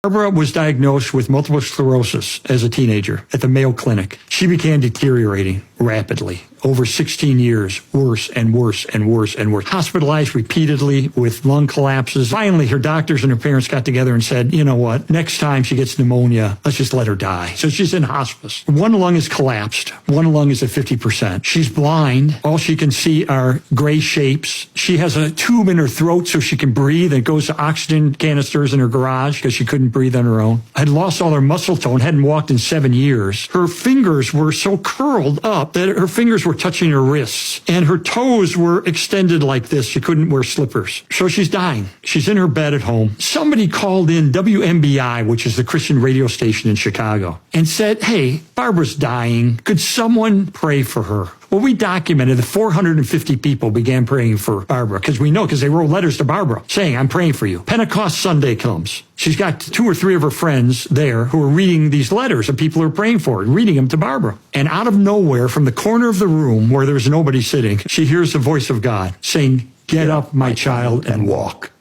Barbara was diagnosed with multiple sclerosis as a teenager at the Mayo Clinic. She began deteriorating rapidly. Over 16 years, worse and worse and worse and worse. Hospitalized repeatedly with lung collapses. Finally, her doctors and her parents got together and said, you know what, next time she gets pneumonia, let's just let her die. So she's in hospice. One lung is collapsed. One lung is at 50%. She's blind. All she can see are gray shapes. She has a tube in her throat so she can breathe. It goes to oxygen canisters in her garage because she couldn't breathe on her own. Had lost all her muscle tone, hadn't walked in 7 years. Her fingers were so curled up that her fingers were touching her wrists, and her toes were extended like this. She couldn't wear slippers. So she's dying. She's in her bed at home. Somebody called in WMBI, which is the Christian radio station in Chicago, and said, hey, Barbara's dying. Could someone pray for her? Well, we documented that 450 people began praying for Barbara because they wrote letters to Barbara saying, I'm praying for you. Pentecost Sunday comes. She's got 2 or 3 of her friends there who are reading these letters of people who are praying for her and reading them to Barbara. And out of nowhere, from the corner of the room where there's nobody sitting, she hears the voice of God saying, get up, my child, and walk.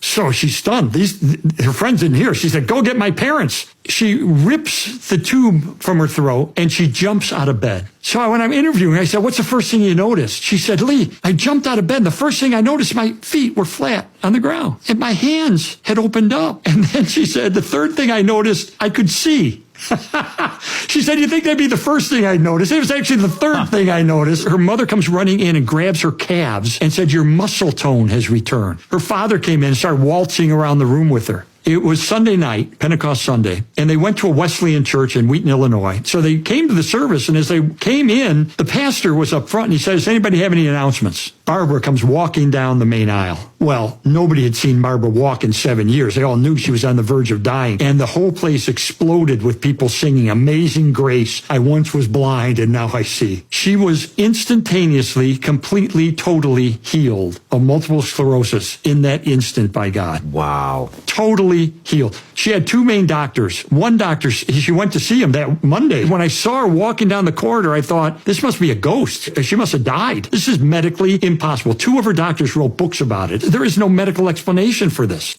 So she's stunned. Her friends didn't hear. She said, go get my parents. She rips the tube from her throat and she jumps out of bed. So when I'm interviewing her, I said, what's the first thing you noticed? She said, Lee, I jumped out of bed. The first thing I noticed, my feet were flat on the ground and my hands had opened up. And then she said, the third thing I noticed, I could see. She said, you think that'd be the first thing I noticed? It was actually the third thing I noticed. Her mother comes running in and grabs her calves and said, your muscle tone has returned. Her father came in and started waltzing around the room with her. It was Sunday night, Pentecost Sunday, and they went to a Wesleyan church in Wheaton, Illinois. So they came to the service, and as they came in, the pastor was up front, and he said, does anybody have any announcements? Barbara comes walking down the main aisle. Well, nobody had seen Barbara walk in 7 years. They all knew she was on the verge of dying, and the whole place exploded with people singing, Amazing Grace, I once was blind, and now I see. She was instantaneously, completely, totally healed of multiple sclerosis in that instant by God. Wow. Totally healed. She had 2 main doctors. One doctor, she went to see him that Monday. When I saw her walking down the corridor, I thought, this must be a ghost. She must have died. This is medically impossible. 2 of her doctors wrote books about it. There is no medical explanation for this.